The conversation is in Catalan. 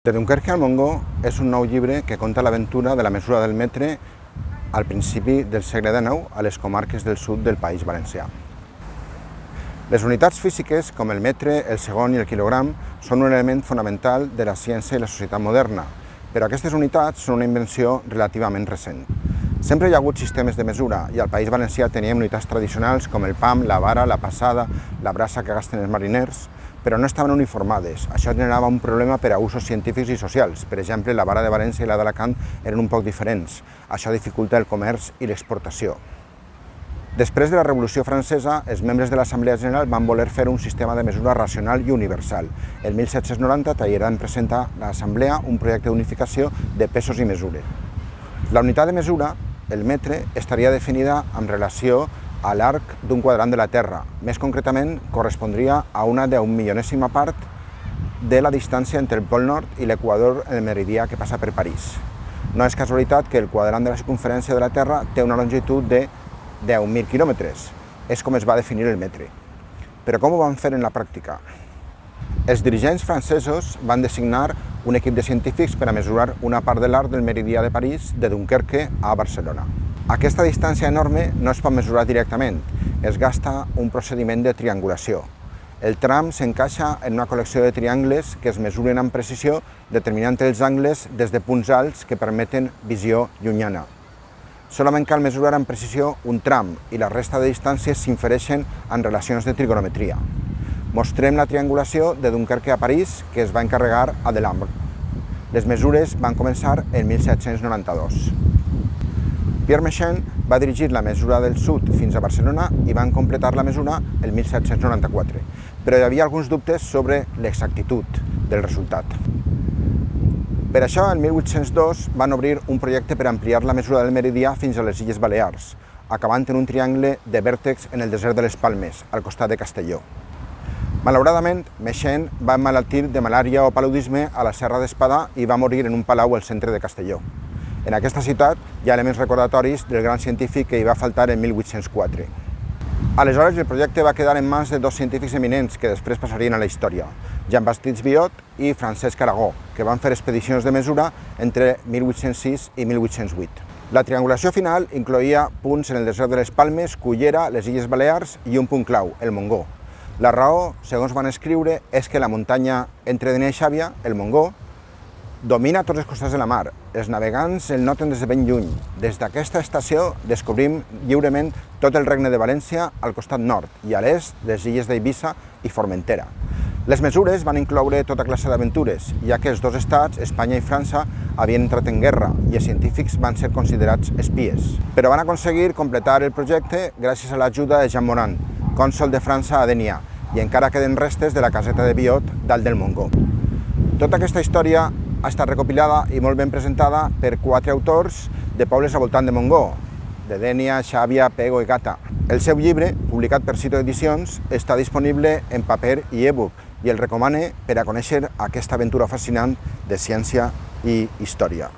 De Dunkerque al Montgó és un nou llibre que conta l'aventura de la mesura del metre al principi del segle XIX a les comarques del sud del País Valencià. Les unitats físiques, com el metre, el segon i el quilogram, són un element fonamental de la ciència i la societat moderna, però aquestes unitats són una invenció relativament recent. Sempre hi ha hagut sistemes de mesura i al País Valencià teníem unitats tradicionals com el pam, la vara, la passada, la brasa que gasten els mariners, però no estaven uniformades. Això generava un problema per a usos científics i socials. Per exemple, la vara de València i la d'Alacant eren un poc diferents. Això dificulta el comerç i l'exportació. Després de la Revolució Francesa, els membres de l'Assemblea General van voler fer un sistema de mesura racional i universal. El 1790, Talleyrand presenta a l'Assemblea un projecte d'unificació de pesos i mesures. La unitat de mesura, el metre, estaria definida en relació a l'arc d'un quadrant de la Terra. Més concretament, correspondria a una 10.000.000ª part de la distància entre el Pol Nord i l'Equador en el meridià que passa per París. No és casualitat que el quadrant de la circumferència de la Terra té una longitud de 10.000 quilòmetres. És com es va definir el metre. Però com ho van fer en la pràctica? Els dirigents francesos van designar un equip de científics per a mesurar una part de l'arc del meridià de París de Dunkerque a Barcelona. Aquesta distància enorme no es pot mesurar directament, es gasta un procediment de triangulació. El tram s'encaixa en una col·lecció de triangles que es mesuren amb precisió determinant els angles des de punts alts que permeten visió llunyana. Solament cal mesurar amb precisió un tram i la resta de distàncies s'infereixen en relacions de trigonometria. Mostrem la triangulació de Dunkerque a París que es va encarregar a Delambre. Les mesures van començar en 1792. Pierre Méchain va dirigir la mesura del sud fins a Barcelona i van completar la mesura el 1794, però hi havia alguns dubtes sobre l'exactitud del resultat. Per això, el 1802 van obrir un projecte per ampliar la mesura del meridià fins a les Illes Balears, acabant en un triangle de vèrtex en el desert de les Palmes, al costat de Castelló. Malauradament, Méchain va emmalaltir de malària o paludisme a la Serra d'Espadà i va morir en un palau al centre de Castelló. En aquesta ciutat hi ha elements recordatoris del gran científic que hi va faltar en 1804. Aleshores, el projecte va quedar en mans de dos científics eminents que després passarien a la història, Jean-Baptiste Biot i Francesc Aragó, que van fer expedicions de mesura entre 1806 i 1808. La triangulació final incloïa punts en el desert de les Palmes, Cullera, les Illes Balears i un punt clau, el Montgó. La raó, segons van escriure, és que la muntanya entre Dénia i Xàbia, el Montgó, domina tots els costats de la mar. Els navegants el noten des de ben lluny. Des d'aquesta estació descobrim lliurement tot el regne de València al costat nord i a l'est les illes d'Eivissa i Formentera. Les mesures van incloure tota classe d'aventures, ja que els dos estats, Espanya i França, havien entrat en guerra i els científics van ser considerats espies. Però van aconseguir completar el projecte gràcies a l'ajuda de Jean Morand, cònsol de França a Dénia, i encara queden restes de la caseta de Biot dalt del Montgó. Tota aquesta història ha estat recopilada i molt ben presentada per 4 autors de pobles al voltant de Montgó, de Dénia, Xàbia, Pego i Gata. El seu llibre, publicat per Cito Edicions, està disponible en paper i e-book i el recomane per a conèixer aquesta aventura fascinant de ciència i història.